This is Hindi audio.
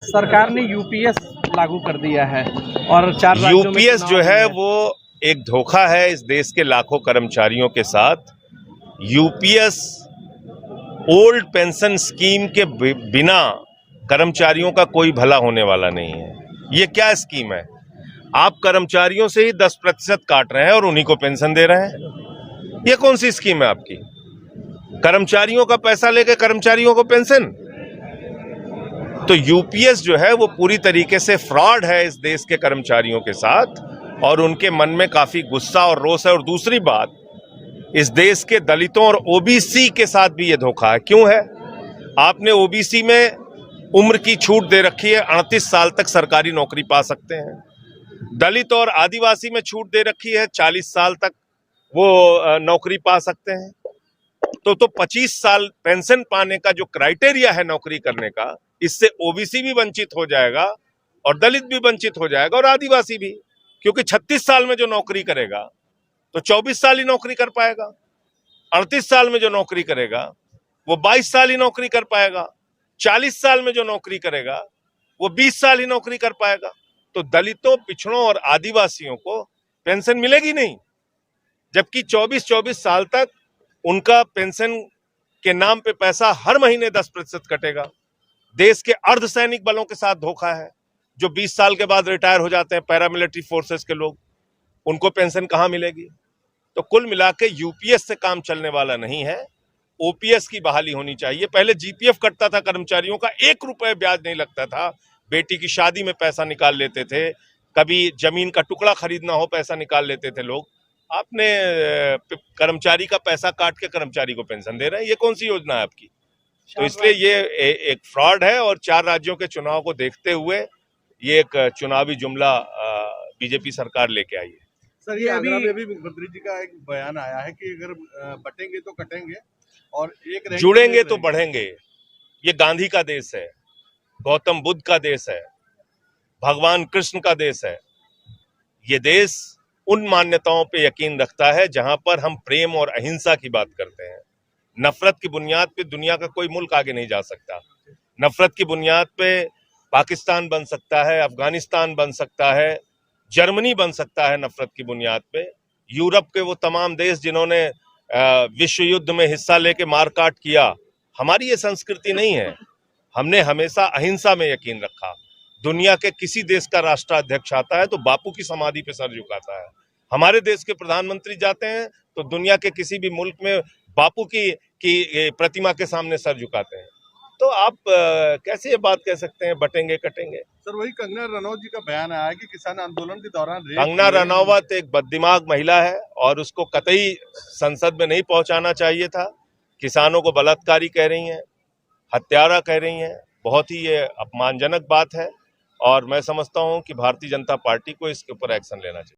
सरकार ने यूपीएस लागू कर दिया है और 4 राज्यों में यूपीएस चुनाव जो है हुए हैं। वो एक धोखा है इस देश के लाखों कर्मचारियों के साथ। यूपीएस ओल्ड पेंशन स्कीम के बिना कर्मचारियों का कोई भला होने वाला नहीं है। ये क्या स्कीम है? आप कर्मचारियों से ही 10% काट रहे हैं और उन्हीं को पेंशन दे रहे हैं। ये कौन सी स्कीम है आपकी? कर्मचारियों का पैसा लेके कर्मचारियों को पेंशन। तो यूपीएस जो है वो पूरी तरीके से फ्रॉड है इस देश के कर्मचारियों के साथ और उनके मन में काफी गुस्सा और रोष है। और दूसरी बात, इस देश के दलितों और ओबीसी के साथ भी ये धोखा है। क्यों है? आपने ओबीसी में उम्र की छूट दे रखी है, 38 साल तक सरकारी नौकरी पा सकते हैं। दलित और आदिवासी में छूट दे रखी है, 40 साल तक वो नौकरी पा सकते हैं। तो 25 साल पेंशन पाने का जो क्राइटेरिया है नौकरी करने का, इससे ओबीसी भी वंचित हो जाएगा और दलित भी वंचित हो जाएगा और आदिवासी भी, क्योंकि 36 साल में जो नौकरी करेगा तो 24 साल ही नौकरी कर पाएगा। 38 साल में जो नौकरी करेगा वो 22 साल ही नौकरी कर पाएगा। 40 साल में जो नौकरी करेगा वो 20 साल ही नौकरी कर पाएगा। तो दलितों, पिछड़ों और आदिवासियों को पेंशन मिलेगी नहीं, जबकि 24-24 साल तक उनका पेंशन के नाम पे पैसा हर महीने 10% कटेगा। देश के अर्धसैनिक बलों के साथ धोखा है, जो 20 साल के बाद रिटायर हो जाते हैं, पैरामिलिट्री फोर्सेस के लोग, उनको पेंशन कहां मिलेगी? तो कुल मिला के यूपीएस से काम चलने वाला नहीं है। ओपीएस की बहाली होनी चाहिए। पहले जीपीएफ कटता था कर्मचारियों का, 1 रुपए ब्याज नहीं लगता था। बेटी की शादी में पैसा निकाल लेते थे, कभी जमीन का टुकड़ा खरीदना हो पैसा निकाल लेते थे लोग। आपने कर्मचारी का पैसा काट के कर्मचारी को पेंशन दे रहे हैं। ये कौन सी योजना है आपकी? तो इसलिए ये एक फ्रॉड है और 4 राज्यों के चुनाव को देखते हुए ये एक चुनावी जुमला बीजेपी सरकार लेके आई है। सर, ये आगरा में भी मुख्यमंत्री जी का एक बयान आया है कि अगर बटेंगे तो कटेंगे और एक जुड़ेंगे तो बढ़ेंगे। ये गांधी का देश है, गौतम बुद्ध का देश है, भगवान कृष्ण का देश है। ये देश उन मान्यताओं पे यकीन रखता है जहां पर हम प्रेम और अहिंसा की बात करते हैं। नफरत की बुनियाद पे दुनिया का कोई मुल्क आगे नहीं जा सकता। नफरत की बुनियाद पे पाकिस्तान बन सकता है, अफगानिस्तान बन सकता है, जर्मनी बन सकता है नफरत की बुनियाद पे। यूरोप के वो तमाम देश जिन्होंने विश्व युद्ध में हिस्सा लेके मारकाट किया, हमारी ये संस्कृति नहीं है। हमने हमेशा अहिंसा में यकीन रखा। दुनिया के किसी देश का राष्ट्राध्यक्ष आता है तो बापू की समाधि पे सर झुकाता है। हमारे देश के प्रधानमंत्री जाते हैं तो दुनिया के किसी भी मुल्क में बापू की प्रतिमा के सामने सर झुकाते हैं। तो आप कैसे ये बात कह सकते हैं बटेंगे कटेंगे? सर, वही कंगना रनौत जी का बयान आया कि किसान आंदोलन के दौरान कंगना रनौत एक बददिमाग महिला है और उसको कतई संसद में नहीं पहुंचाना चाहिए था। किसानों को बलात्कारी कह रही हैं, हत्यारा कह रही हैं। बहुत ही ये अपमानजनक बात है और मैं समझता हूं कि भारतीय जनता पार्टी को इसके ऊपर एक्शन लेना चाहिए।